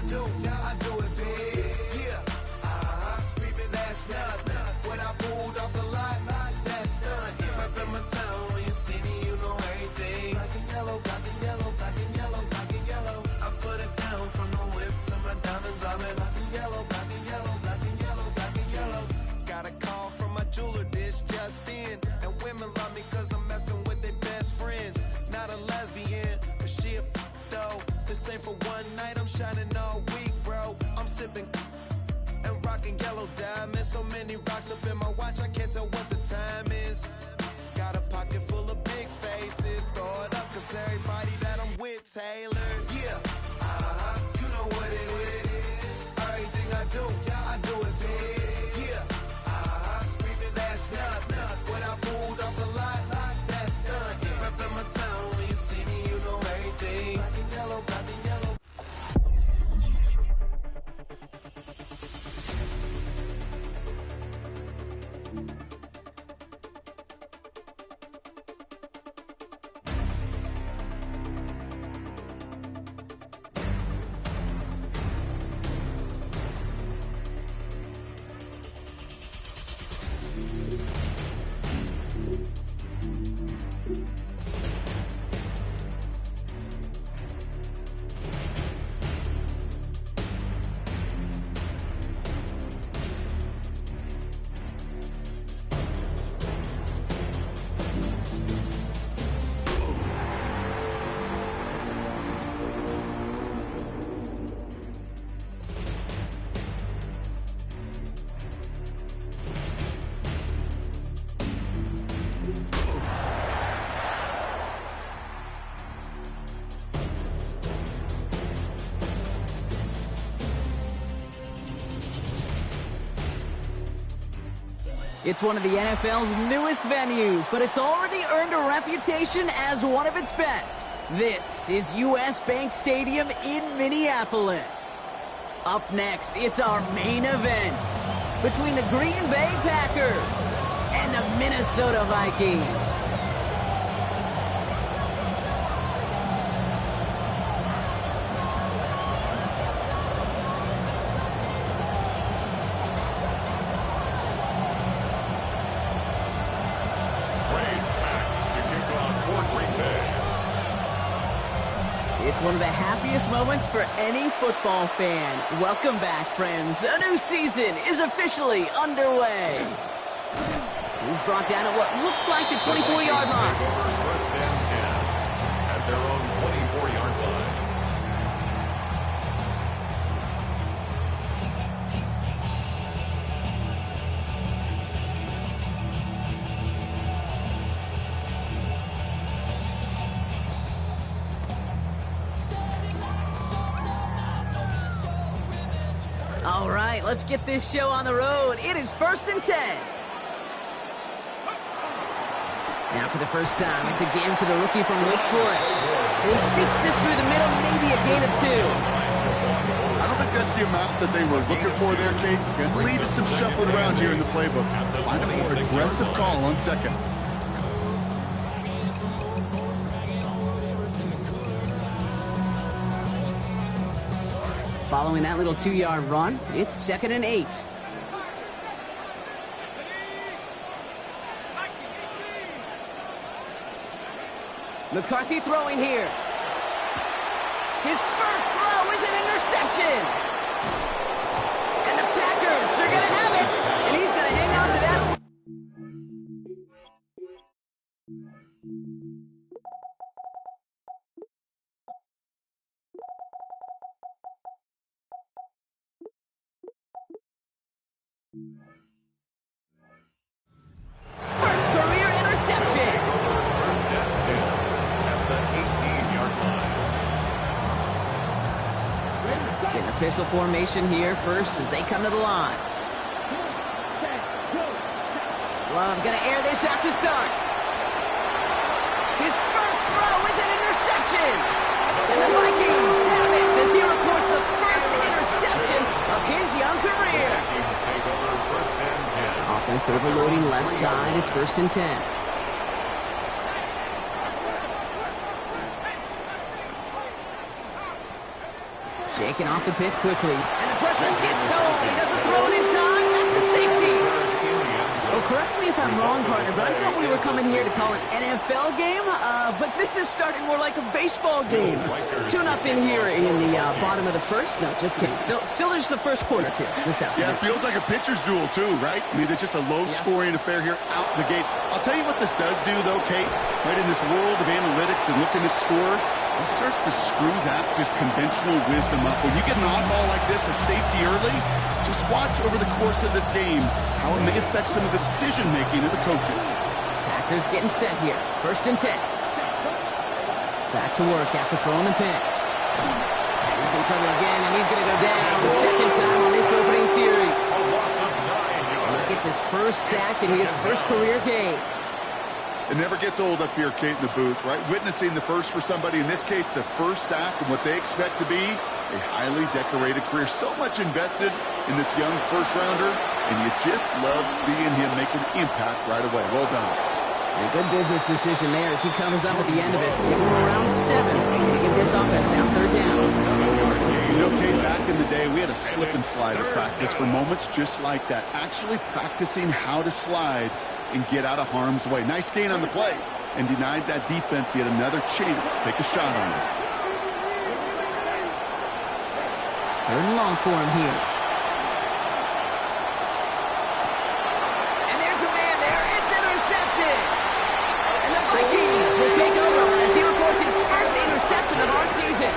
I do it big. Yeah, screaming that's nuts. When I pulled off the lot, that's stunt. Reppin' my town, when you see me, you know everything. Black and yellow, black and yellow, black and yellow, black and yellow. I put it down from the whip to my diamonds. I'm in black and yellow, black and yellow, black and yellow, black and yellow. Got a call from my jeweler, this just in. And women love me cause I'm messing with their best friends. Not a lesbian, but she a though. This ain't for one night, I'm shining all week, bro. I'm sipping and rocking yellow diamonds. So many rocks up in my watch, I can't tell what the time is. Got a pocket full of big faces. Throw it up, cause everybody that I'm with, Taylor. Yeah, you know what it is. Everything I do it big. Yeah, screaming that's nuts. When I pulled off the lot, that's stunt. Reppin' my town, when you see me, you know everything. Black and yellow, black and yellow. It's one of the NFL's newest venues, but it's already earned a reputation as one of its best. This is US Bank Stadium in Minneapolis. Up next, it's our main event between the Green Bay Packers and the Minnesota Vikings. It's one of the happiest moments for any football fan. Welcome back, friends. A new season is officially underway. He's brought down at what looks like the 24-yard line. First and 10 at their own 24-yard line. All right, let's get this show on the road. It is 1st and 10. Now for the first time, it's a game to the rookie from Wake Forest. He sneaks this through the middle, maybe a gain of 2. I don't think that's the amount that they were looking for there, Kate. Going to lead to some shuffling around here in the playbook. Find a more aggressive call on second. Following that little 2-yard run, it's 2nd and 8. McCarthy throwing here. His first throw is an interception. And the Packers are going to have it. And he's going to hang on to that. First career interception. First and 10 at the 18-yard line. Getting a pistol formation here first as they come to the line. Love going to air this out to start. His first throw is an interception. And the Vikings have it as he reports the first interception of his young career. Vikings take over first and 10. Offense overloading left side. It's 1st and 10. Shaking off the pick quickly. And the pressure gets home. He doesn't throw it in time. That's a safety. Oh, correct me if I'm wrong, partner, but I thought we were coming here to call an NFL game, but this is starting more like a baseball game. 2-0 here in the bottom of the first. No, just kidding. Still there's the first quarter here this afternoon. Yeah, it feels like a pitcher's duel too, right? I mean, it's just a low-scoring affair here out the gate. I'll tell you what this does do, though, Kate. Right in this world of analytics and looking at scores, it starts to screw that just conventional wisdom up. When you get an oddball like this, a safety early, just watch over the course of this game how it may affect some of the decision-making of the coaches. Packers getting set here. 1st and 10. Back to work after throwing the pick. He's in trouble again, and he's going to go down. Second time on this opening series. And he gets his first sack in his first career game. It never gets old up here, Kate, in the booth, right? Witnessing the first for somebody, in this case, the first sack and what they expect to be a highly decorated career. So much invested in this young first-rounder, and you just love seeing him make an impact right away. Well done. And a good business decision there as he covers up at the end of it. Give him around 7 and give this offense now 3rd down. You know, Kate, back in the day, we had a slip and slide at practice for moments just like that. Actually practicing how to slide and get out of harm's way. Nice gain on the play, and denied that defense yet another chance to take a shot on him. 3rd and long for him here. And there's a man there. It's intercepted. And the Vikings will take over as he records his first interception of our season.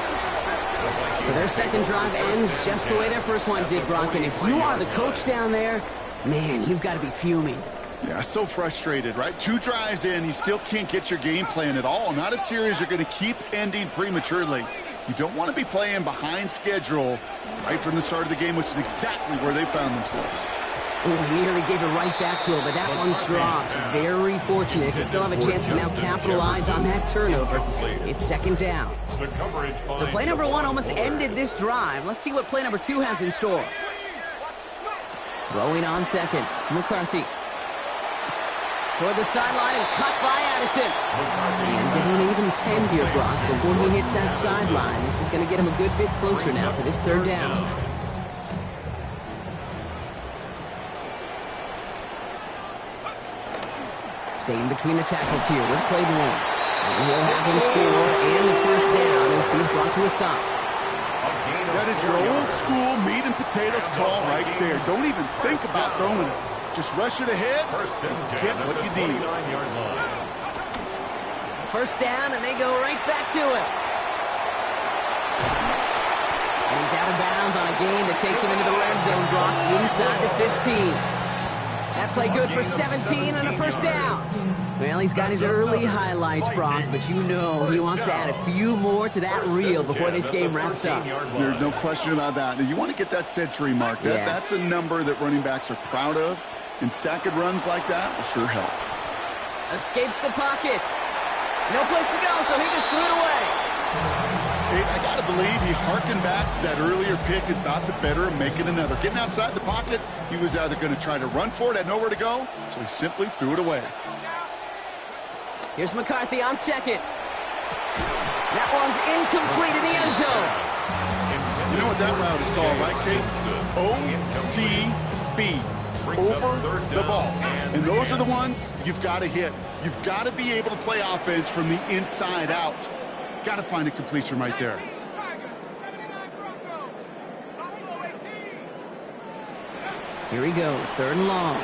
So their second drive ends just the way their first one did, Brock. And if you are the coach down there, man, you've got to be fuming. Yeah, so frustrated, right? 2 drives in, you still can't get your game plan at all. Not a series you're going to keep ending prematurely. You don't want to be playing behind schedule right from the start of the game, which is exactly where they found themselves. Oh, he nearly gave it right back to him, but that one's dropped. Very fortunate to still have a chance to now capitalize on that turnover. It's 2nd down. So play number 1 almost ended this drive. Let's see what play number 2 has in store. Throwing on 2nd, McCarthy. Toward the sideline and cut by Addison. And give him an even 10 here, Brock, before he hits that sideline. This is going to get him a good bit closer now for this 3rd down. Staying between the tackles here with Claiborne. And he'll have him 4 and the 1st down as he's brought to a stop. That is your old school meat and potatoes call right there. Don't even think about throwing it. Just rush it ahead and get what you need. 1st down, and they go right back to it. And he's out of bounds on a gain that takes him into the red zone, Brock, inside the 15. That play good for 17 and a 1st down. Well, he's got his early highlights, Brock, but you know he wants to add a few more to that reel before this game wraps up. There's no question about that. Now, you want to get that century mark. That's a number that running backs are proud of, and stacking runs like that will sure help. Escapes the pocket. No place to go, so he just threw it away. Hey, I got to believe he harkened back to that earlier pick and thought the better of making another. Getting outside the pocket, he was either going to try to run for it, had nowhere to go, so he simply threw it away. Here's McCarthy on 2nd. That one's incomplete in the end zone. You know what that route is called, right, Kate? OTB. Over the ball. And those are the ones you've got to hit. You've got to be able to play offense from the inside out. Got to find a completion right there. Here he goes, 3rd and long.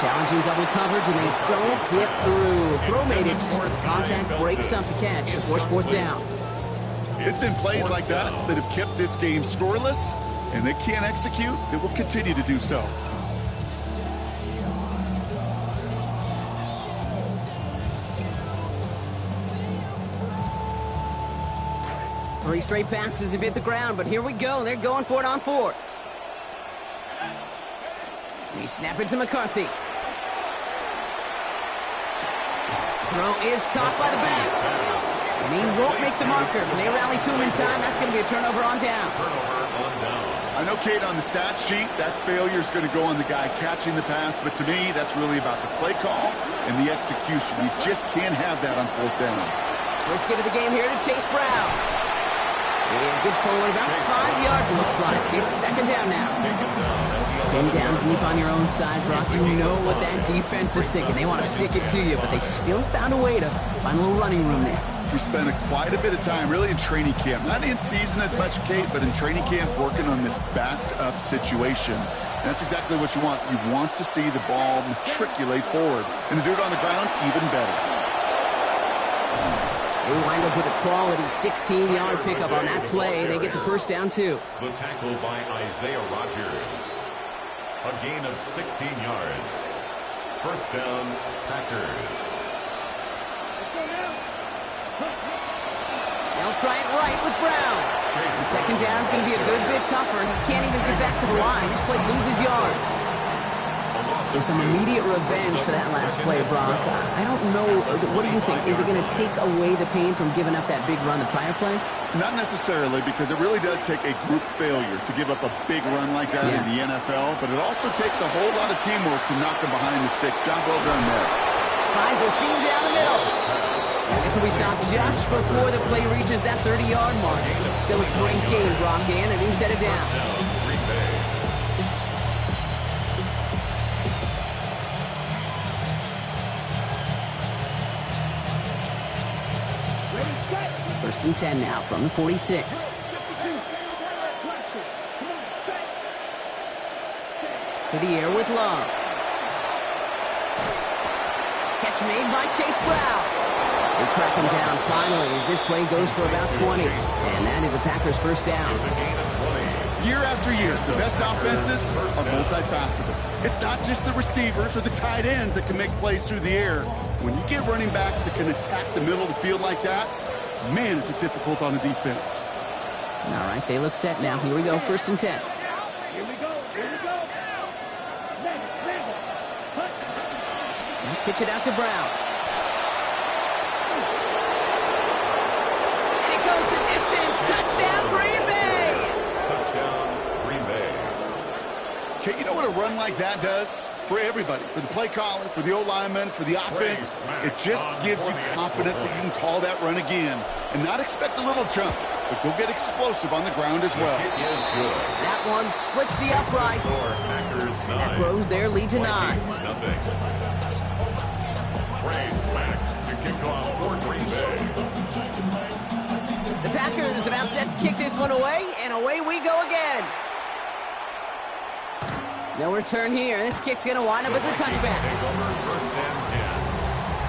Challenging double coverage, and they don't get through. Throw made it. Contact breaks up the catch to force 4th down. It's been plays like that that have kept this game scoreless, and they can't execute. It will continue to do so. Three straight passes have hit the ground, but here we go. They're going for it on 4th. We snap it to McCarthy. Throw is caught by the back. And he won't make the marker. When they rally to him in time, that's going to be a turnover on downs. I know, Kate, on the stat sheet, that failure is going to go on the guy catching the pass, but to me, that's really about the play call and the execution. You just can't have that on 4th down. First give of the game here to Chase Brown. Yeah, good forward, about 5 yards it looks like. It's second down now. Pinned down deep on your own side, Brock. You know what that defense is thinking. They want to stick it to you, but they still found a way to find a little running room there. We spent quite a bit of time really in training camp. Not in season as much, Kate, but in training camp working on this backed-up situation. And that's exactly what you want. You want to see the ball matriculate forward. And to do it on the ground, even better. They wind up with a quality 16-yard pickup on that play. They get the first down, too. The tackle by Isaiah Rodgers. A gain of 16 yards. First down, Packers. They'll try it right with Brown. And second down is going to be a good bit tougher. He can't even get back to the line. This play loses yards. So some immediate revenge for that last play, Brock. I don't know. What do you think? Is it going to take away the pain from giving up that big run the prior play? Not necessarily, because it really does take a group failure to give up a big run like that in the NFL, but it also takes a whole lot of teamwork to knock them behind the sticks. Job well done there. Finds a seam down the middle. And this will be stopped just before the play reaches that 30-yard mark. Still a great game, Brock, and a new set of downs. First and 10 now from the 46. To the air with Love. Catch made by Chase Brown. They track him down finally as this play goes for about 20. And that is a Packers first down. Year after year, the best offenses are multifaceted. It's not just the receivers or the tight ends that can make plays through the air. When you get running backs that can attack the middle of the field like that, man, is it difficult on the defense. All right, they look set now. Here we go, first and 10. Here we go. Pitch it out to Brown. And it goes the distance. Touchdown, Green Bay! Touchdown, Green Bay. Okay, you know what a run like that does? For everybody, for the play caller, for the O-lineman, for the offense, it just gives you confidence that you can call that run again and not expect a little chunk, but go get explosive on the ground as well. It is good. That one splits the uprights. Packers 9. That grows their lead to 9. Vikings, nothing. Trey Smack to kick off for Green Bay. The Packers about set to kick this one away, and away we go again. No return here. This kick's going to wind up as a touchback. Take over first and 10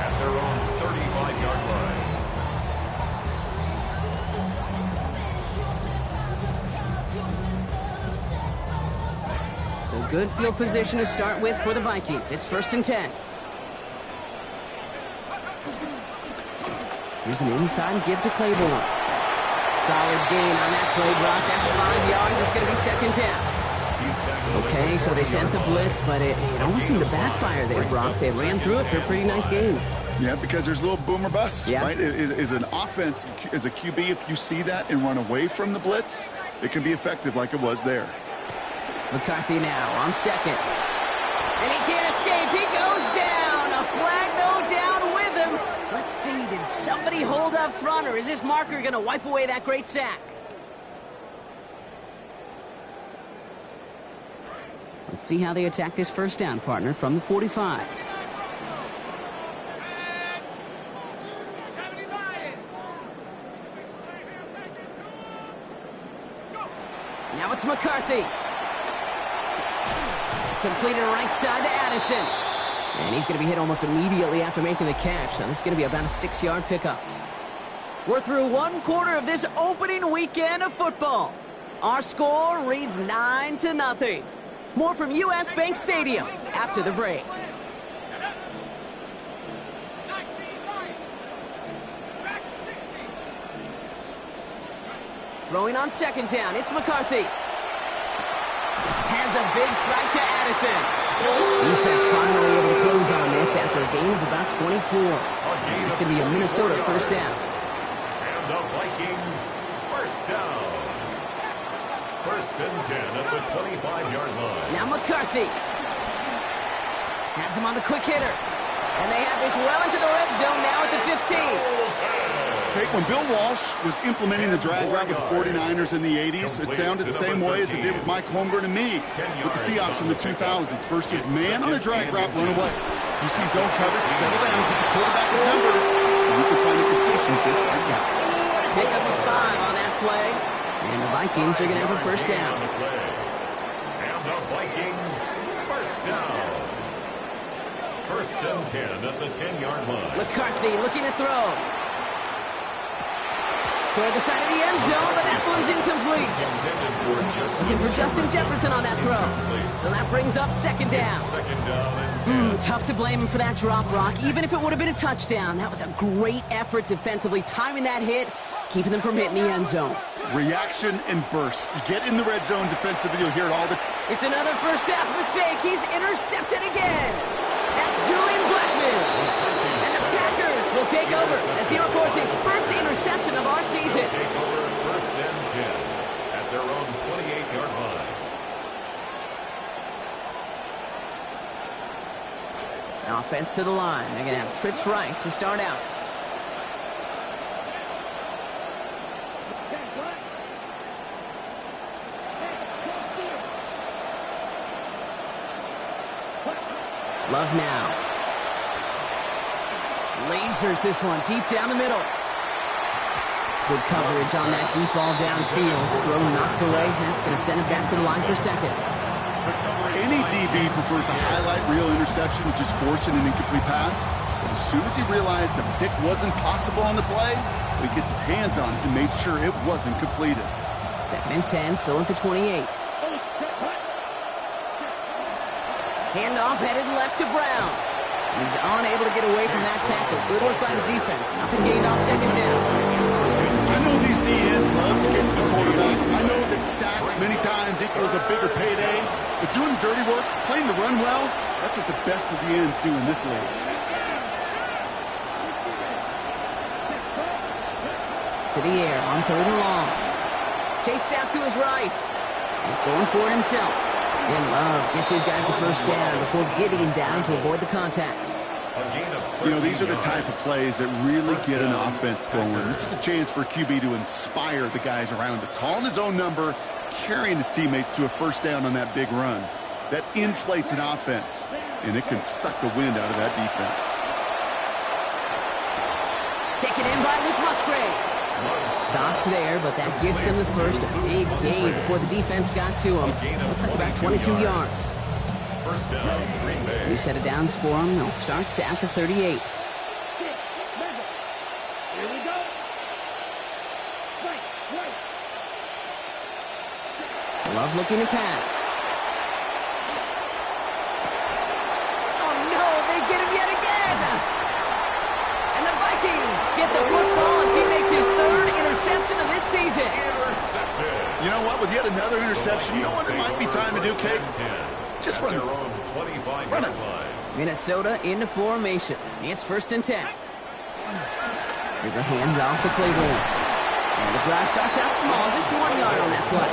at their own 35-yard line. So good field position to start with for the Vikings. It's first and 10. Here's an inside give to Claiborne. Solid gain on that play, Brock. That's 5 yards. It's going to be second down. Okay, so they sent the blitz, but it almost seemed to backfire there, Brock. They ran through it for a pretty nice game. Yeah, because there's a little boom or bust, right? Is an offense, as a QB, if you see that and run away from the blitz, it can be effective like it was there. McCarthy now on second. And he can't escape. He goes down. A flag no down with him. Let's see, did somebody hold up front, or is this marker going to wipe away that great sack? Let's see how they attack this first down, partner, from the 45. Now it's McCarthy. Completed right side to Addison. And he's going to be hit almost immediately after making the catch. Now this is going to be about a 6-yard pickup. We're through one quarter of this opening weekend of football. Our score reads 9-0. More from US Bank Stadium after the break. Throwing on second down, it's McCarthy. Has a big strike to Addison. Defense finally able to close on this after a gain of about 24. It's going to be a Minnesota first down. And the Vikings first down. First and 10 at the 25-yard line. Now McCarthy has him on the quick hitter. And they have this well into the red zone now at the 15. Kate, when Bill Walsh was implementing the drag route with the 49ers in the 80s, it sounded the same way as it did with Mike Holmgren and me with the Seahawks in the 2000s versus man on the drag route, run away. You see zone coverage, settle down, get the quarterback his numbers, and you can find a completion just like that. Pick up a 5 on that play, and the Vikings are going to have a first down. And the Vikings, first down. First and 10 at the 10-yard line. McCarthy looking to throw. Toward the side of the end zone, but that one's incomplete. Looking for Justin Jefferson on that throw. So that brings up second down. Second down and 10. Tough to blame him for that drop, Brock. Even if it would have been a touchdown, that was a great effort defensively, timing that hit, keeping them from hitting the end zone. Reaction and burst. You get in the red zone defensively, you'll hear it all the... It's another first half mistake. He's intercepted again. That's Julian Blackmon. And the Packers will take over as he records his first interception of our season. Take over first and 10 at their own 28-yard line. Offense to the line. They're going to have trips right to start out. Love now. Lasers this one deep down the middle. Good coverage on that deep ball downfield. Throw knocked away. That's going to send it back to the line for second. Any DB prefers a highlight reel interception to just forcing an incomplete pass. But as soon as he realized a pick wasn't possible on the play, he gets his hands on it and made sure it wasn't completed. Second and 10, still at the 28. Handoff headed left to Brown. He's unable to get away from that tackle. Good work by the defense. Nothing gained on second down. I know these DNs love to get to the quarterback. I know that sacks many times equals a bigger payday. But doing the dirty work, playing the run well, that's what the best of the ends do in this league. To the air on third and long. Chased out to his right. He's going for it himself. And Love gets his guys the first down before getting him down to avoid the contact. You know, these are the type of plays that really get an offense going. This is a chance for a QB to inspire the guys around him. Calling his own number, carrying his teammates to a first down on that big run. That inflates an offense, and it can suck the wind out of that defense. Taken in by Luke Musgrave. Stops there, but that gets them the first. A big gain before the defense got to him. Looks like about 22 yards. First down, Green Bay. New set of downs for him. They'll start at the 38. Here we go. Right. Love looking to pass. Oh no, they get him yet again! And the Vikings get the football as he makes his third interception of this season. Intercepted. You know what? With yet another interception, you know what it might be time to do, Kate? Just run their it. own 25-yard Run it. line. Minnesota into formation. It's first and 10. Here's a handoff to Claiborne. And the drive starts out small, just 1 yard on that play.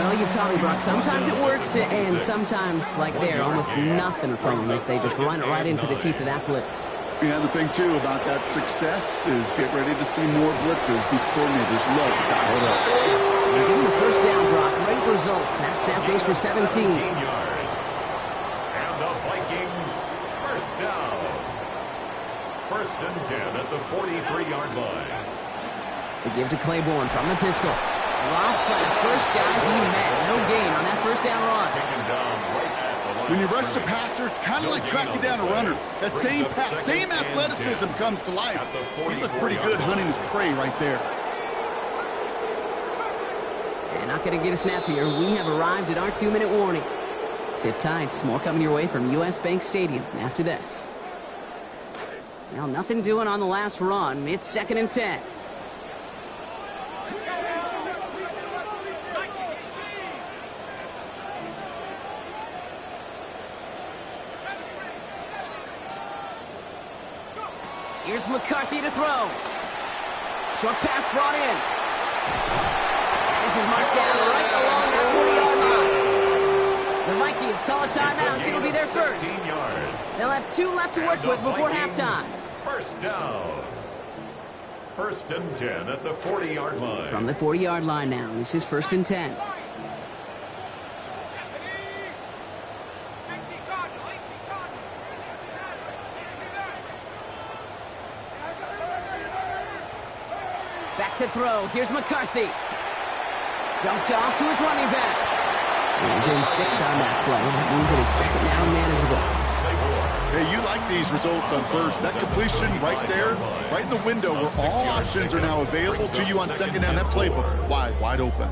Well, you've taught me, Brock, sometimes it works, and sometimes, like there, almost nothing from them as they just run it right into the teeth of that blitz. Yeah, the thing, too, about that success is get ready to see more blitzes. The coordinators love to dial it up. They're getting the first down, Brock. Great results. That snap goes for 17. 17 yards. And the Vikings, first down. First and 10 at the 43-yard line. They give to Claiborne from the pistol. Dropped by the first guy he met. No gain on that first down run. Taken down right at the line. When you rush the passer, it's kind of like tracking down a runner. That same pass, same athleticism comes to life. He looked pretty good hunting his prey right there. And not going to get a snap here. We have arrived at our 2-minute warning. Sit tight. Some more coming your way from U.S. Bank Stadium after this. Well, nothing doing on the last run. It's second and 10. Here's McCarthy to throw. Short pass brought in. And this is marked down right along that 40-yard line. The Vikings call a timeout. It'll be their first. 16 yards. They'll have 2 left to work with before halftime. First down. First and 10 at the 40-yard line. From the 40-yard line now. This is first and 10. Back to throw. Here's McCarthy. Dumped off to his running back. And getting 6 on that play. That means it is second down manageable. Hey, you like these results on first. That completion right there, right in the window where all options are now available to you on second down. That playbook wide open.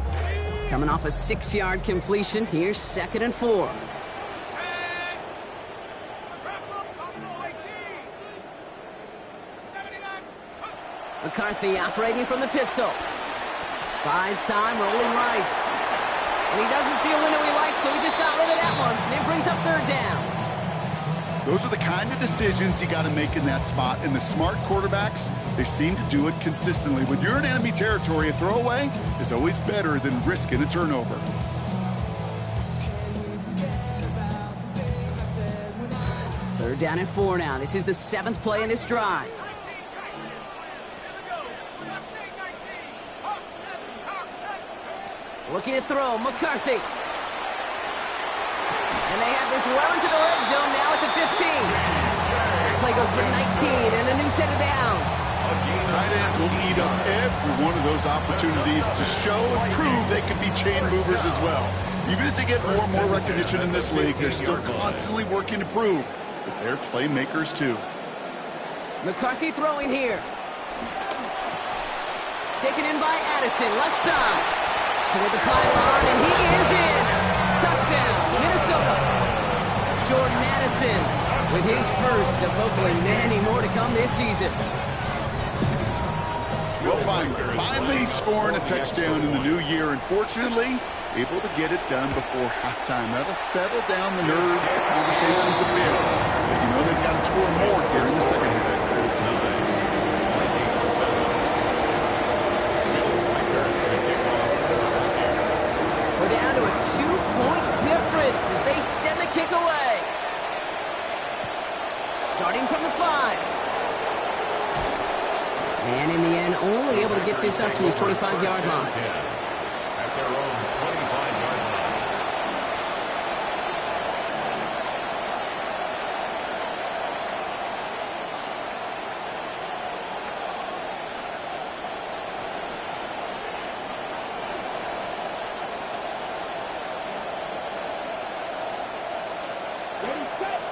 Coming off a 6-yard completion. Here's second and 4. McCarthy operating from the pistol. Buys time, rolling right. And he doesn't see a window he likes, so he just got rid of that one. And it brings up third down. Those are the kind of decisions you got to make in that spot. And the smart quarterbacks, they seem to do it consistently. When you're in enemy territory, a throwaway is always better than risking a turnover. Third down and 4 now. This is the 7th play in this drive. Looking to throw, McCarthy. And they have this well into the red zone now at the 15. That play goes for 19 and a new set of downs. Tight ends will eat up every one of those opportunities to show and prove they can be chain movers as well. Even as they get more and more recognition in this league, they're still constantly working to prove that they're playmakers too. McCarthy throwing here. Taken in by Addison, left side. Toward the pylon, and he is in. Touchdown, Minnesota. Jordan Addison with his first of hopefully many more to come this season. Well, finally scoring a touchdown in the new year. Unfortunately, able to get it done before halftime. That'll settle down the nerves, the conversations a bit. But you know they've got to score more here in the second half. We're down to a 2-point difference as they send the kick away. Starting from the 5. And in the end, only able to get this up to his 25-yard line. At their own 25-yard line.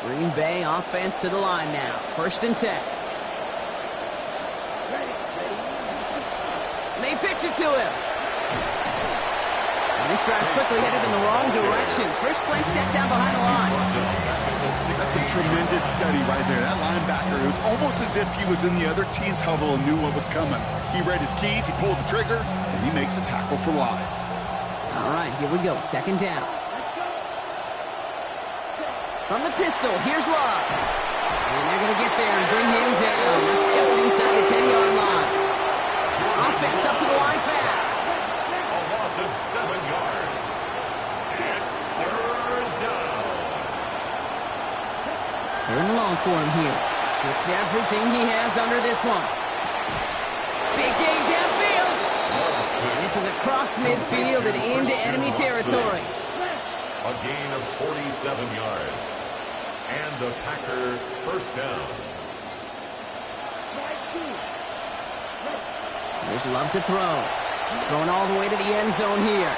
Green Bay offense to the line now. First and 10. They pitch it to him. And this drive's quickly headed in the wrong direction. First play set down behind the line. That's a tremendous study right there. That linebacker, it was almost as if he was in the other team's huddle and knew what was coming. He read his keys, he pulled the trigger, and he makes a tackle for loss. All right, here we go. Second down. From the pistol, here's Love. And they're going to get there and bring him down. That's just inside the 10-yard line. Offense up to the line fast. A loss of 7 yards. It's third down. They're in the long for him here. It's everything he has under this one. Big gain downfield. And this is across midfield and into enemy territory. A gain of 47 yards. And the Packer first down. There's Love to throw. Throwing all the way to the end zone here.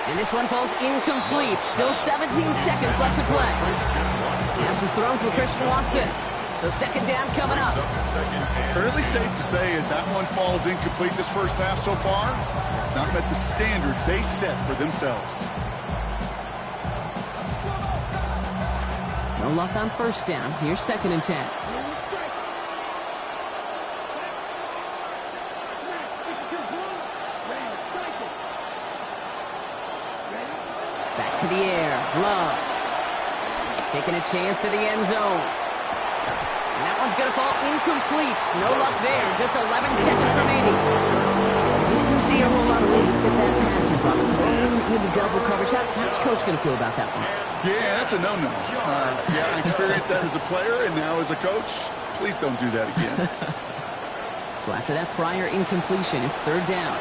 And this one falls incomplete. Still 17 seconds left to play. Pass was thrown for Christian Watson. So second down coming up. Fairly safe to say as that one falls incomplete this first half so far, it's not met the standard they set for themselves. No luck on first down. Here's second and 10. Back to the air. Love. Taking a chance to the end zone. And that one's going to fall incomplete. No luck there. Just 11 seconds remaining. Didn't see a whole lot of way to fit that pass. He brought throwing into double coverage. How's Coach going to feel about that one? Yeah, that's a no-no. Yeah, I experienced that as a player and now as a coach. Please don't do that again. So after that prior incompletion, it's third down.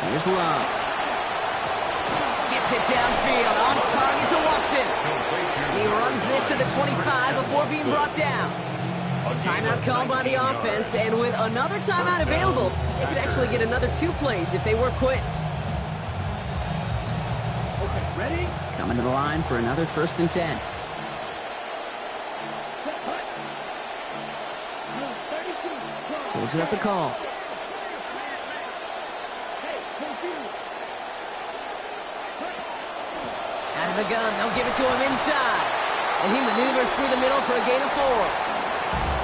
Here's Love. Gets it downfield, on target to Watson. He runs this to the 25 before being brought down. Timeout called by the offense, and with another timeout available, they could actually get another 2 plays if they were quick. Okay, ready? Coming to the line for another 1st and 10. Soldier at the call. Out of the gun, they'll give it to him inside. And he maneuvers through the middle for a gain of 4.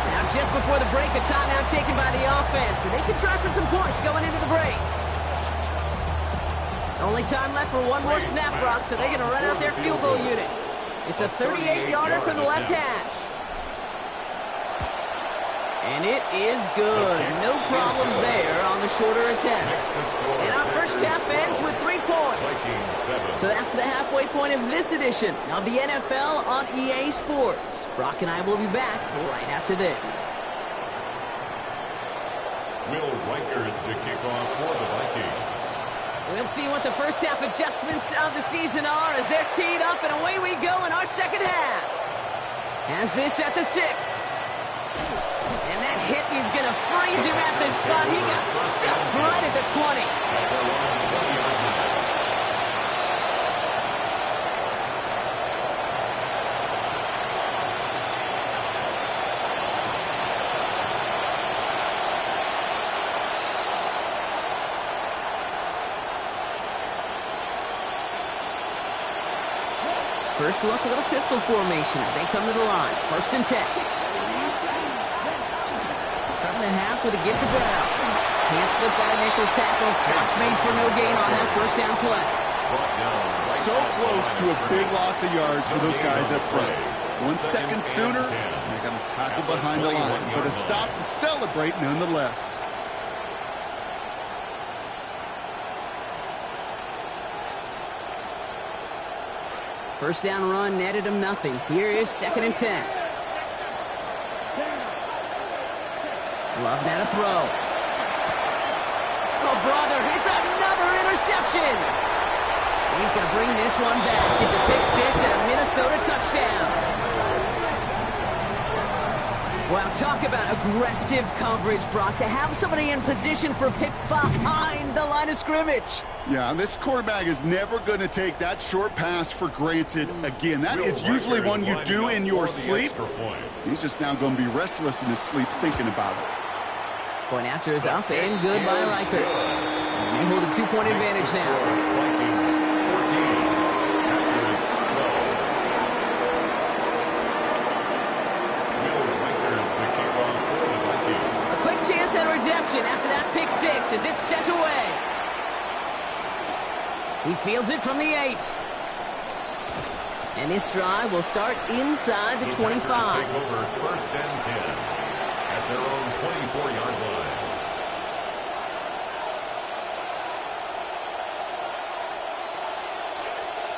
Now just before the break, a timeout taken by the offense, and they can try for some points going into the break. Only time left for one more snap, Brock, so they're going to run out their field goal unit. It's a 38-yarder from the left hash. And it is good. No problems there on the shorter attempt. And our first half ends with 3 points. So that's the halfway point of this edition of the NFL on EA Sports. Brock and I will be back right after this. Will Reichard to kick off for the Vikings. We'll see what the first half adjustments of the season are as they're teed up, and away we go in our second half. Has this at the 6. And that hit is going to freeze him at the spot. He got stuck right at the 20. First look, a little pistol formation as they come to the line. 1st and 10. Starting the half with a give to Brown. Can't slip that initial tackle. Stops made for no gain on that first down play. So close to a big loss of yards for those guys up front. 1 second sooner, they got to tackle behind the line. But a stop to celebrate nonetheless. First down run netted him nothing. Here is 2nd and 10. Love now to throw. Oh, brother, it's another interception. He's going to bring this one back. It's a pick 6 and a Minnesota touchdown. Wow, talk about aggressive coverage, Brock. To have somebody in position for pick behind the line of scrimmage. Yeah, this quarterback is never going to take that short pass for granted again. That is usually one you do in your sleep. He's just now going to be restless in his sleep thinking about it. Point after is up and good by Reichard. And they hold a 2-point advantage now. A quick chance at redemption after that pick 6 as it's sent away. He fields it from the 8. And this drive will start inside the 25. Take over 1st and 10 at their own 24-yard line.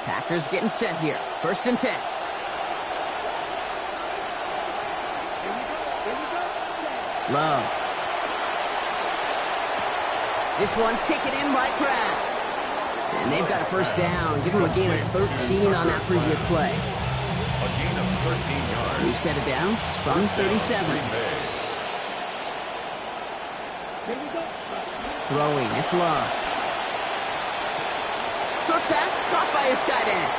Packers getting set here. 1st and 10. Love. This one taken in by Kraft. And they've got a first down. Give them a gain of 13 on that previous play. A gain of 13 yards. We've set it down from 37. Throwing, it's Love. Short pass caught by his tight end.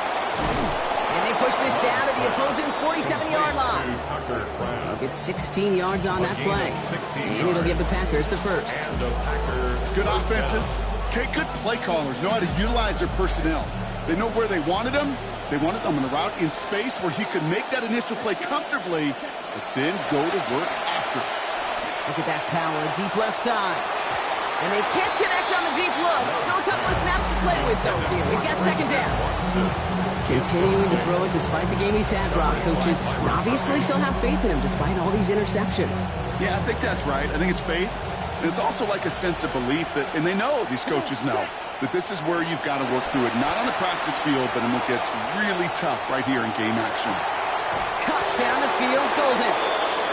And they push this down to the opposing 47-yard line. They'll get 16 yards on that play. And it'll give the Packers the first. Good offenses. Okay, good play callers know how to utilize their personnel. They know where they wanted them. They wanted them on the route in space where he could make that initial play comfortably, but then go to work after. Look at that power, deep left side. And they can't connect on the deep look. Still a couple of snaps to play with, though, here. We've got 2nd down. Continuing to throw it despite the game he's had, Brock. Coaches obviously still have faith in him despite all these interceptions. Yeah, I think that's right. I think it's faith. And it's also like a sense of belief that, and they know, these coaches know, that this is where you've got to work through it. Not on the practice field, but when it gets really tough right here in game action. Cut down the field, Golden.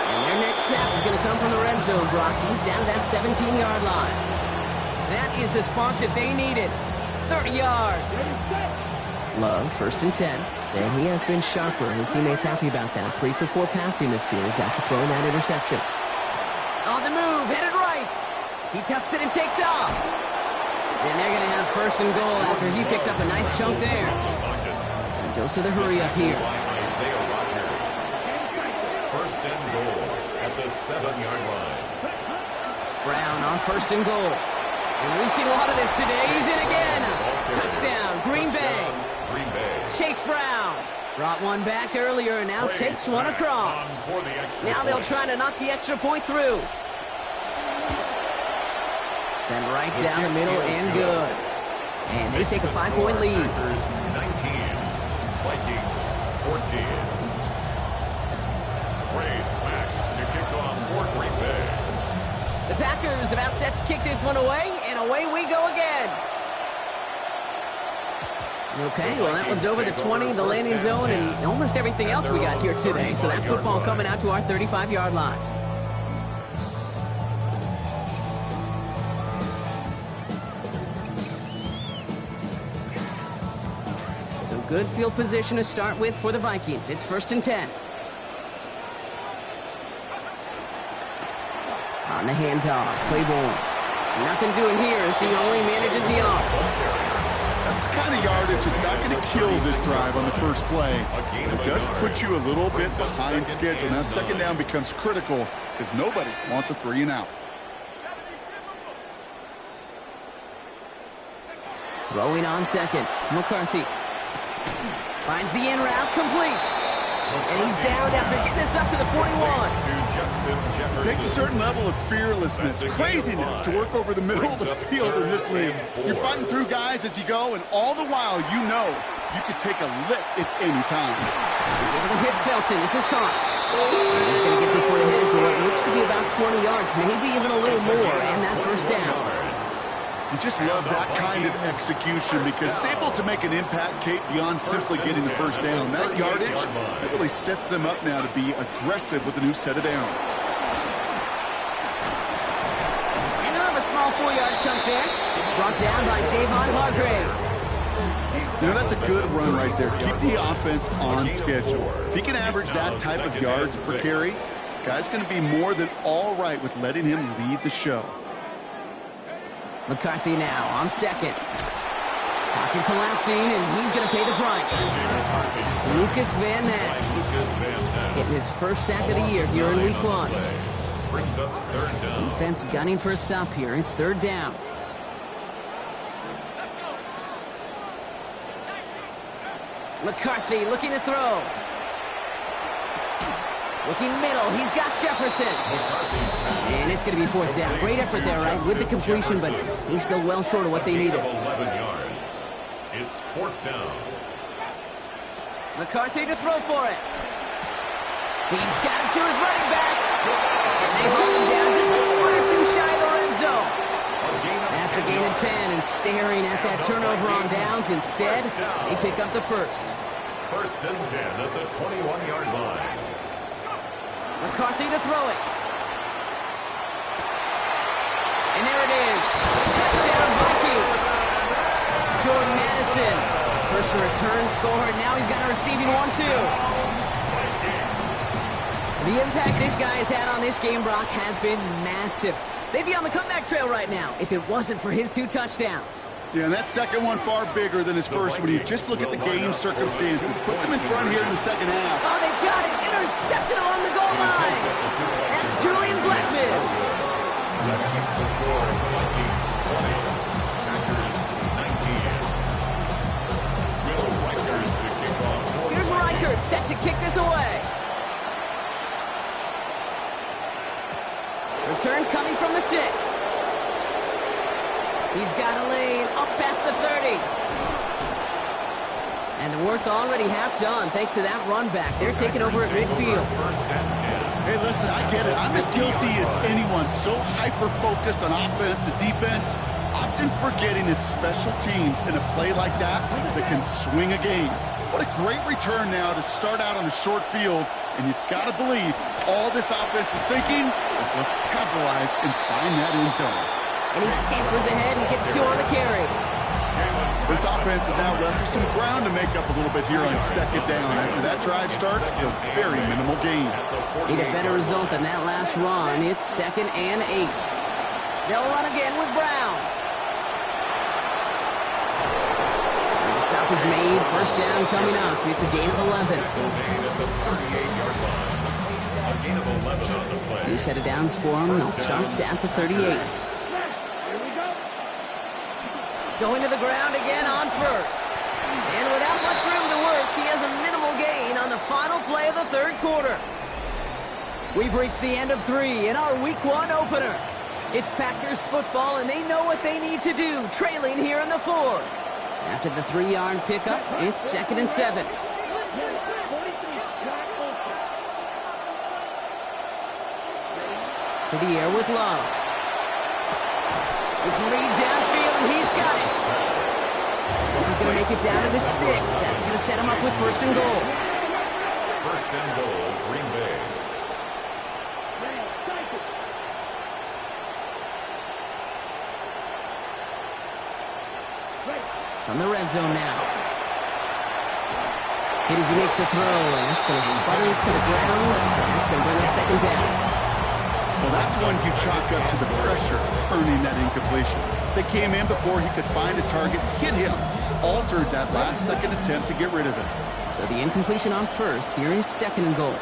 And their next snap is going to come from the red zone, Brock. He's down at that 17-yard line. That is the spark that they needed. 30 yards. Love, 1st and 10. And he has been sharper. His teammates happy about that. 3 for 4 passing this series after throwing that interception. On the move, headed right. He tucks it and takes off. And they're going to have 1st and goal after he picked up a nice chunk there. And dose of the hurry up here. Isaiah Rodgers. 1st and goal at the 7-yard line. Brown on 1st and goal. And we've seen a lot of this today. He's in again. Touchdown, Green Bay. Green Bay. Chase Brown brought one back earlier and now takes one across. Now they'll try to knock the extra point through. Send right down the middle and good. And they take a 5-point lead. 19, Vikings 14. Trace back to kick off for Green Bay. The Packers about set to kick this one away, and away we go again. Okay, well, that one's over the 20, the landing zone, and almost everything else we got here today. So that football coming out to our 35-yard line. So good field position to start with for the Vikings. It's 1st and 10. On the handoff, Claiborne. Nothing doing here as he only manages the arm. That's the kind of yardage that's not going to kill this drive on the first play. It does put you a little bit behind schedule. Now 2nd down becomes critical because nobody wants a 3 and out. Throwing on 2nd, McCarthy. Finds the in route complete. And he's down after getting this up to the 41. It takes a certain level of fearlessness, craziness to work over the middle of the field in this league. You're fighting through guys as you go, and all the while you know you could take a lick at any time. He's able to hit Felton. This is Cost. He's going to get this one ahead for what looks to be about 20 yards, maybe even a little more, and that 1st down. You just love that kind of execution because it's able to make an impact, Kate, beyond simply getting the 1st down. That yardage, it really sets them up now to be aggressive with a new set of downs. And they'll have a small 4-yard chunk there. Brought down by Javon Hargrave. You know, that's a good run right there. Keep the offense on schedule. If he can average that type of yards per carry, this guy's going to be more than all right with letting him lead the show. McCarthy now on 2nd. Pocket collapsing, and he's going to pay the price. Lucas Van Ness getting his 1st sack of the year here in Week 1. Brings up 3rd down. Defense gunning for a stop here. It's 3rd down. McCarthy looking to throw. Looking middle, he's got Jefferson. And it's going to be 4th down. Great effort there, right, with the completion, but he's still well short of what they needed. 11 yards. It's 4th down. McCarthy to throw for it. He's got it to his running back. And they hold him down just a foot or two shy of the red zone. That's a gain of 10, and staring at that turnover on downs. Instead, they pick up the 1st. 1st and 10 at the 21-yard line. McCarthy to throw it. And there it is. Touchdown Vikings. Jordan Madison. First return score, and now he's got a receiving one, too. The impact this guy has had on this game, Brock, has been massive. They'd be on the comeback trail right now if it wasn't for his 2 touchdowns. Yeah, and that 2nd one far bigger than his 1st when you just look at the game circumstances. Puts him in front here in the 2nd half. Oh, they got it. Intercepted along the goal line. That's Julian Blackman. Here's Reichert set to kick this away. Return coming from the 6. He's got a lane up past the 30. And the work already half done thanks to that run back. They're taking over at midfield. Hey, listen, I get it. I'm as guilty as anyone. So hyper-focused on offense and defense, often forgetting it's special teams in a play like that can swing a game. What a great return now to start out on a short field, and you've got to believe all this offense is thinking is let's capitalize and find that end zone. And he scampers ahead and gets 2 on the carry. This offense is now left with some ground to make up a little bit here on second down. After that drive starts, a very minimal gain. Need a better result than that last run. It's 2nd and 8. They'll run again with Brown. And the stop is made. First down coming up. It's a gain of 11. New set of downs for him. They'll start at the 38. Going to the ground again on first. And without much room to work, he has a minimal gain on the final play of the 3rd quarter. We've reached the end of 3 in our Week 1 opener. It's Packers football, and they know what they need to do, trailing here in the 4th. After the 3-yard pickup, it's 2nd and 7. To the air with Love. It's Reed downfield, and he's got it. This is going to make it down to the 6. That's going to set him up with 1st and goal. 1st and goal, Green Bay. From the red zone now. Hit as he makes the throw, and that's going to sputter to the ground. That's going to bring up 2nd down. Well, that's one you chalk up to the pressure, earning that incompletion. They came in before he could find a target, hit him, altered that last-second attempt to get rid of it. So the incompletion on first. Here is 2nd and goal.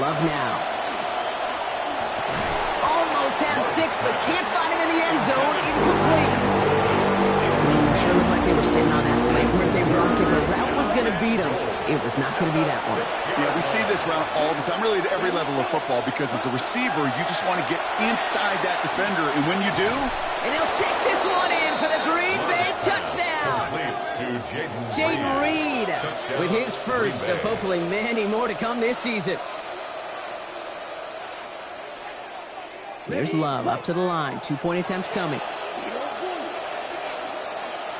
Love now. Almost had 6, but can't find him in the end zone. Incomplete. Sure looked like they were sitting on that slant birthday Bronc. If a route was going to beat them, it was not going to be that one. Yeah, we see this route all the time, really at every level of football, because as a receiver, you just want to get inside that defender, and when you do... And he'll take this one in for the Green Bay touchdown. Jayden Reed with his first of hopefully many more to come this season. There's Love up to the line. 2-point attempts coming.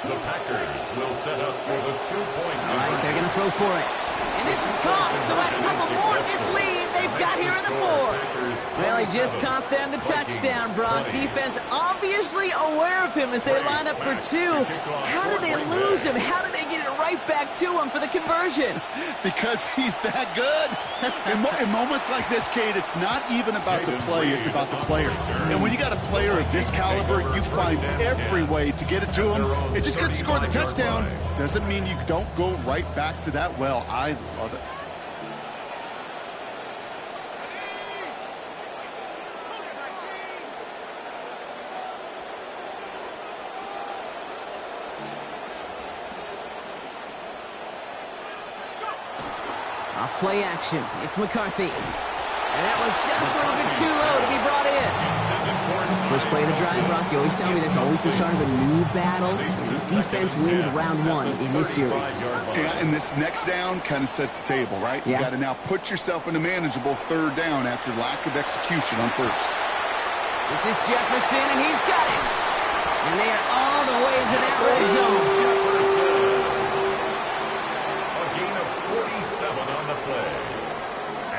The Packers will set up for the 2-point. All right, they're going to throw for it. And this is caught, so add a couple more to this lead they've got here in the 4th. Well, he just caught them the touchdown, Brock. Defense obviously aware of him as they line up for 2. How did they lose him? How did they get it right back to him for the conversion? Because he's that good. In moments like this, Kate, it's not even about the play, it's about the player. And when you got a player of this caliber, you find every way to get it to him. And just because he scored the touchdown doesn't mean you don't go right back to that well. I love it. Off play action. It's McCarthy. And that was just a little bit too low to be brought in. First play of the drive, Brock, you always tell me there's always the start of a new battle. And the defense wins round 1 in this series. Yeah, and this next down kind of sets the table, right? Yeah. You got to now put yourself in a manageable 3rd down after lack of execution on first. This is Jefferson, and he's got it. And they are all the way to that red zone. A gain of 47 on the play.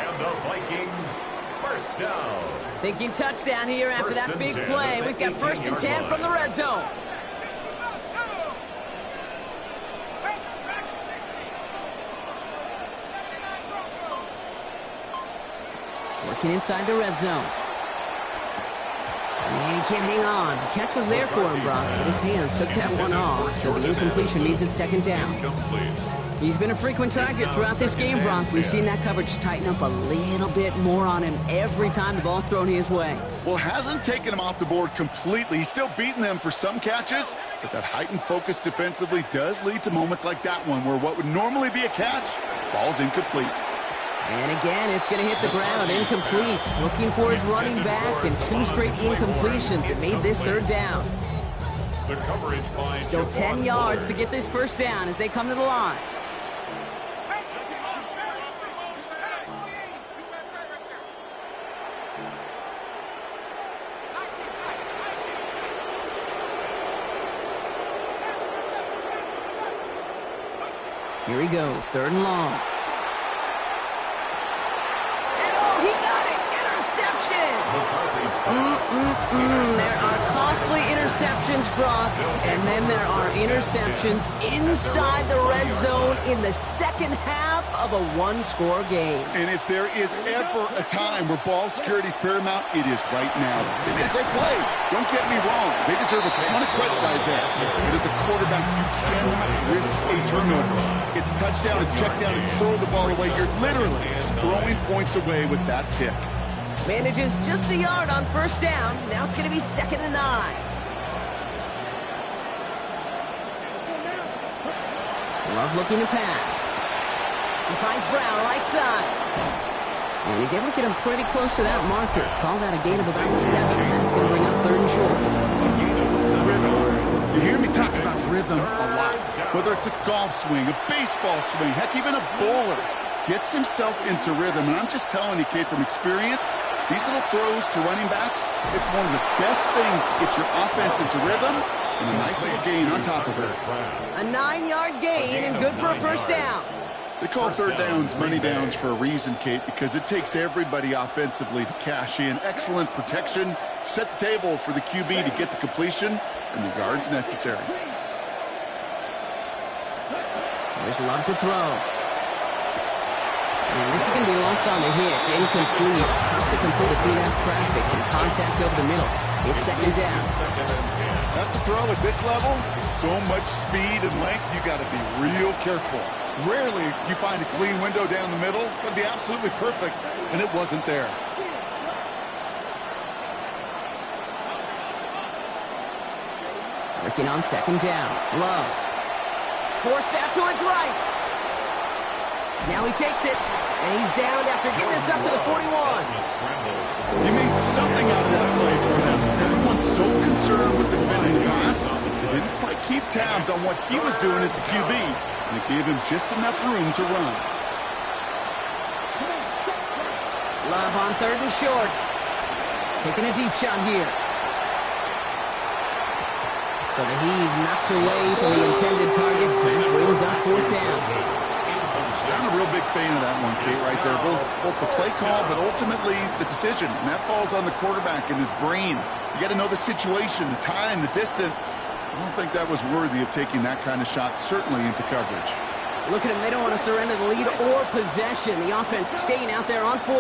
And the Vikings, 1st down. Thinking touchdown here after that big play. We've got 1st and 10 from the red zone. Working inside the red zone. And he can't hang on. The catch was there for him, Brock, but his hands took that one off. So the incompletion means it's 2nd down. He's been a frequent target throughout this game, Brock. We've seen that coverage tighten up a little bit more on him every time the ball's thrown his way. Well, hasn't taken him off the board completely. He's still beating them for some catches, but that heightened focus defensively does lead to moments like that one where what would normally be a catch falls incomplete. And again, it's going to hit the ground, incomplete. Looking for his running back, and 2 straight incompletions. It made this 3rd down. The coverage by Still 10 yards to get this 1st down as they come to the line. Here he goes, 3rd and long. And oh, he got it! Interception! There are costly interceptions, Brock, and then there are interceptions inside the red zone in the second half of a one-score game. And if there is ever a time where ball security is paramount, it is right now. They made a great play. Don't get me wrong. They deserve a ton of credit right there. But as a quarterback, you cannot risk a turnover. It's touchdown, it's check down, and throw the ball away. You're literally throwing points away with that pick. Manages just a yard on 1st down. Now it's going to be 2nd and 9. Love looking to pass. He finds Brown right side. And he's able to get him pretty close to that marker. Call that a gain of about 7. That's going to bring up 3rd and short. Rhythm. You hear me talk about rhythm a lot. Whether it's a golf swing, a baseball swing, heck, even a bowler gets himself into rhythm. And I'm just telling you, Kate, from experience, these little throws to running backs, it's one of the best things to get your offense into rhythm and a nice little gain on top of it. A 9-yard gain and good for a 1st down. They call 3rd downs money downs for a reason, Kate, because it takes everybody offensively to cash in. Excellent protection, set the table for the QB to get the completion and the yards necessary. There's Love to throw. And this is going to be lost on the hit. Incomplete. Tough to complete it through that traffic and contact over the middle. It's 2nd down. That's a throw at this level. So much speed and length, you got to be real careful. Rarely do you find a clean window down the middle. It would be absolutely perfect, and it wasn't there. Working on 2nd down. Love. Forced out to his right. Now he takes it, and he's down after getting this up to the 41. You made something out of that play for them. Everyone's so concerned with defending the pass, they didn't quite keep tabs on what he was doing as a QB, and it gave him just enough room to run. Love on 3rd and short. Taking a deep shot here. So the heave knocked away from the intended target, and brings up 4th down. Not a real big fan of that one, Kate, right there. Both the play call, but ultimately the decision. And that falls on the quarterback and his brain. You got to know the situation, the time, the distance. I don't think that was worthy of taking that kind of shot, certainly into coverage. Look at them. They don't want to surrender the lead or possession. The offense staying out there on 4.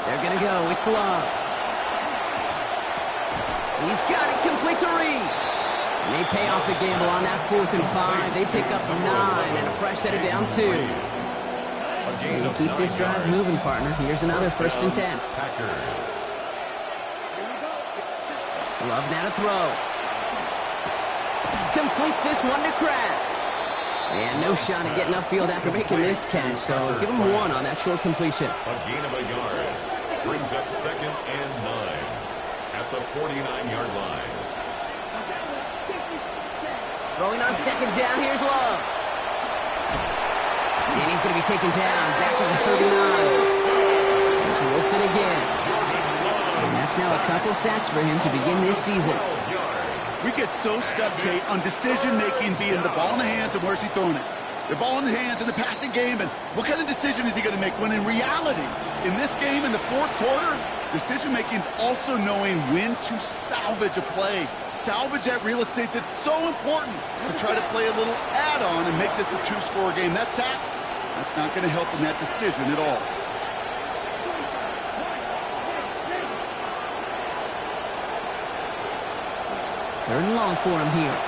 They're going to go. It's Love. He's got it complete to Reed. And they pay off the gamble on that 4th and 5. They pick up 9 and a fresh set of downs, too. And keep this drive moving, partner. Here's another 1st and 10. Love now to throw. Completes this one to Kraft. And no shot at getting upfield after making this catch, so give him 1 on that short completion. A gain of a yard. Brings up 2nd and 9. At the 49-yard line. Throwing on 2nd down, here's Love. And he's going to be taken down back at the 39. There's Wilson again. And that's now a couple sacks for him to begin this season. We get so stuck, Kate, on decision-making being the ball in the hands and where's he throwing it. The ball in the hands in the passing game, and what kind of decision is he going to make? When in reality, in this game, in the 4th quarter, decision-making is also knowing when to salvage a play. Salvage that real estate that's so important to try to play a little add-on and make this a 2-score game. That sack, that's not going to help in that decision at all. Third and long for him here.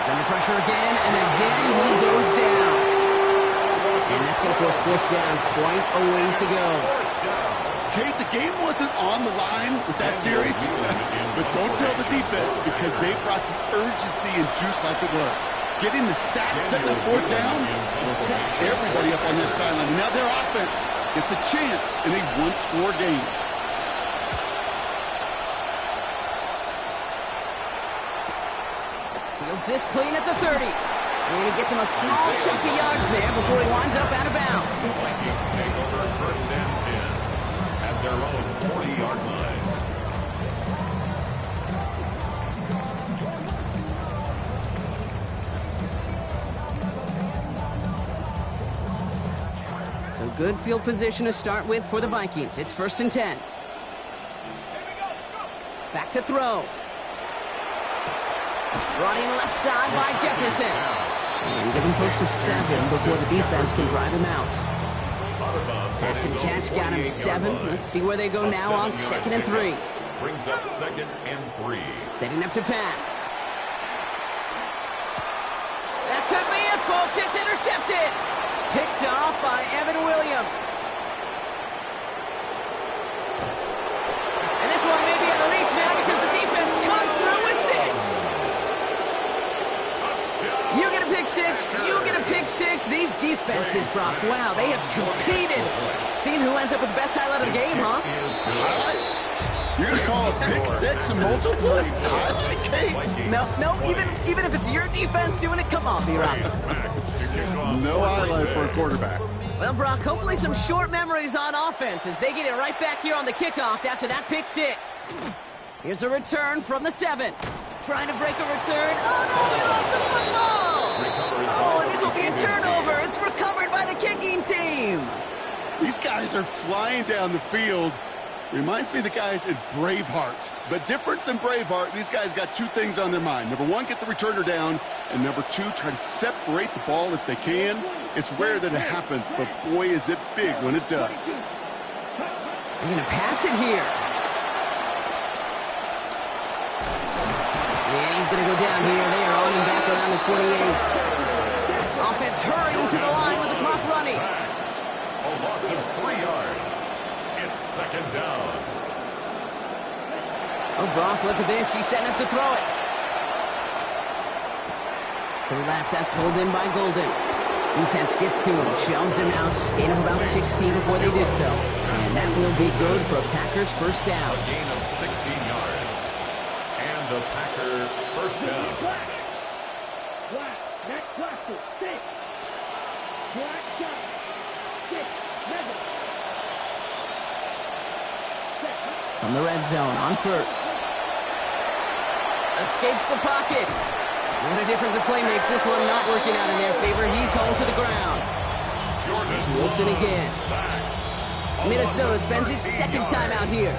He's under pressure again, and again he goes down. And that's going to force 4th down. Quite a ways to go. Kate, the game wasn't on the line with that series, but don't tell the defense because they brought the urgency and juice like it was. Getting the sack, setting up 4th down, puts everybody up on that sideline. And now their offense gets a chance in a 1-score game. Fields this clean at the 30. And he gets him a small chunk of yards there before he winds up out of bounds. Vikings take over 1st and 10 at at their own 40-yard line. So good field position to start with for the Vikings. It's 1st and 10. Back to throw. Running left side by Jefferson. And give him close to 7 before the defense can drive him out. Pass and catch got him 7. Let's see where they go now on 2nd and 3. Brings up 2nd and 3. Setting up to pass. That could be it, folks. It's intercepted. Picked off by Evan Williams. And this one may be out of reach now because the defense comes through with 6. You get a pick 6. You get a pick 6. These defenses, Brock, wow, they have competed. Seeing who ends up with the best highlight of the game, huh? You're going to call a pick 6 and multiply? No, even if it's your defense doing it, come on, B-Rock. No highlight for a quarterback. Well, Brock, hopefully some short memories on offense as they get it right back here on the kickoff after that pick 6. Here's a return from the 7. Trying to break a return. Oh, no, he lost the football! Oh, and this will be a turnover. It's recovered by the kicking team. These guys are flying down the field. Reminds me of the guys at Braveheart. But different than Braveheart, these guys got 2 things on their mind. Number 1, get the returner down. And number 2, try to separate the ball if they can. It's rare that it happens, but boy, is it big when it does. They're going to pass it here. And he's going to go down here. They are on him back around the 28. Offense hurrying to the line with the clock running. A loss of 3 yards. It's 2nd down. Oh, Brock, look at this. He's setting up to throw it. To the left, that's pulled in by Golden. Defense gets to him, shoves him out. Gain of about 16 before they did so. And that will be good for a Packers first down. A gain of 16 yards. And the Packer first down. From the red zone on 1st. Escapes the pocket. What a difference a play makes. This one not working out in their favor. He's hauled to the ground. Wilson again. Minnesota spends its 2nd time out here.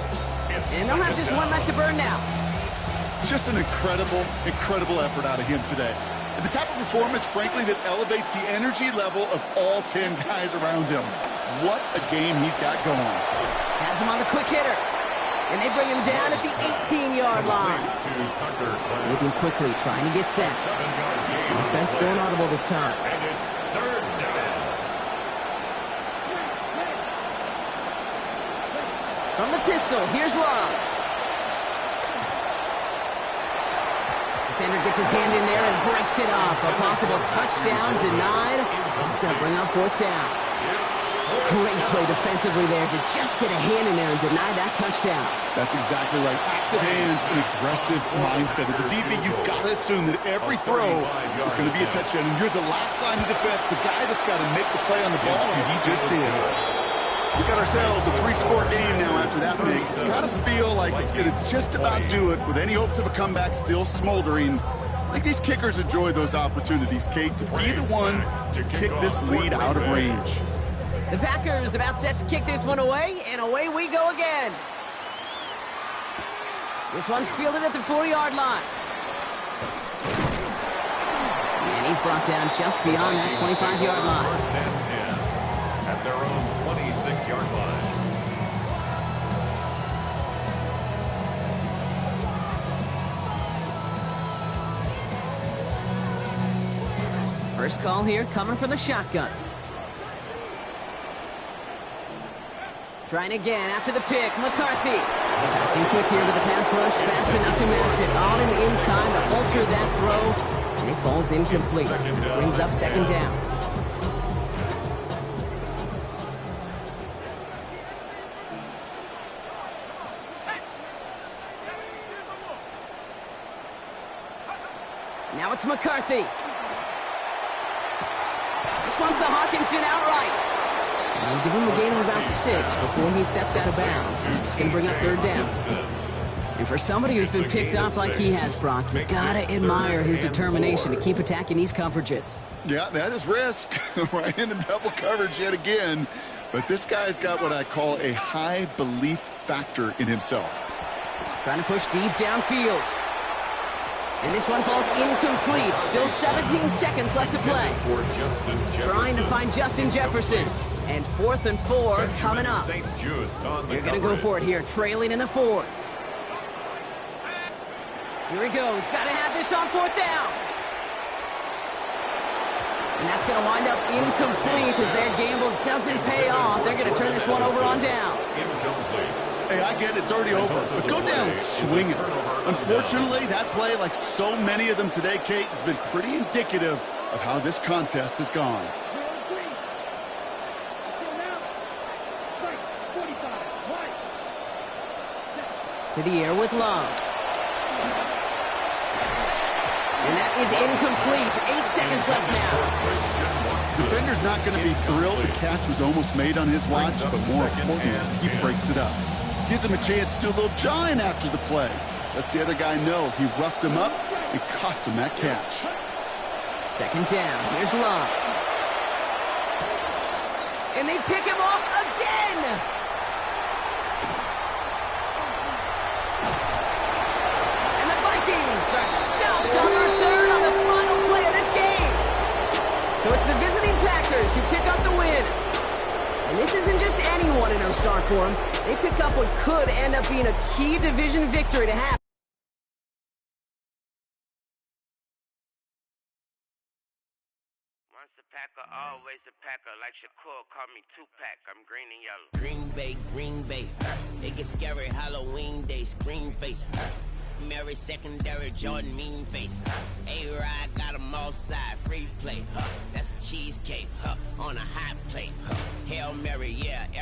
And they'll have just 1 left to burn now. Just an incredible effort out of him today. And the type of performance, frankly, that elevates the energy level of all 10 guys around him. What a game he's got going. Has him on the quick hitter. And they bring him down at the 18-yard line. Moving quickly, trying to get set. Offense going audible this time. And it's 3rd down. From the pistol, here's Love. Defender gets his hand in there and breaks it up. A possible touchdown denied. That's going to bring up 4th down. Great play defensively there to just get a hand in there and deny that touchdown. That's exactly right. Active hands and aggressive mindset. As a DB, you've got to assume that every throw is going to be a touchdown. And you're the last line of defense, the guy that's got to make the play on the ball, and he just did. We got ourselves a 3-score game now after that pick. It's got to feel like it's going to just about do it with any hopes of a comeback still smoldering. I think these kickers enjoy those opportunities, Kate, to be the one to kick this lead out of range. The Packers about set to kick this one away, and away we go again. This one's fielded at the 4-yard line. And he's brought down just beyond that 25-yard line. 1st and 10 at their own 26-yard line. First call here coming from the shotgun. Trying again after the pick, McCarthy. Passing quick here with the pass rush, fast enough to match it. On him in time to alter that throw. And it falls incomplete. Brings up 2nd down. Now it's McCarthy. This one's to Hawkinson outright. Give him a gain of about 6 before he steps out of bounds. It's going to bring up 3rd down. And for somebody who's been picked off like he has, Brock, you gotta admire his determination to keep attacking these coverages. Yeah, that is risk. Right into double coverage yet again. But this guy's got what I call a high belief factor in himself. Trying to push deep downfield. And this one falls incomplete. Still 17 seconds left to play. Trying to find Justin Jefferson. And 4th and 4 coming up. They're going to go for it here, trailing in the 4th. Here he goes. Got to have this on 4th down. And that's going to wind up incomplete as their gamble doesn't pay off. They're going to turn this one over on downs. Hey, I get it. It's already over. But go down swinging. Unfortunately, that play, like so many of them today, Kate, has been pretty indicative of how this contest has gone. To the air with Love. And that is incomplete. 8 seconds left now. Defender's not going to be thrilled the catch was almost made on his watch, but more importantly, he breaks it up. Gives him a chance to do a little jawing after the play. Lets the other guy know he roughed him up and cost him that catch. 2nd down. Here's Love. And they pick him off again. And the Vikings are stopped on the return on the final play of this game. So it's the visiting Packers who pick up the win. And this isn't just anyone in no start for them. They pick up what could end up being a key division victory to have. Once a Packer, always a Packer. Like Shakur, call me Tupac. I'm green and yellow. Green Bay, It gets scary Halloween day, scream face, Mary secondary, Jordan mean face, A-Rod got 'em offside, free play, That's a cheesecake, on a hot plate, Hail Mary, yeah.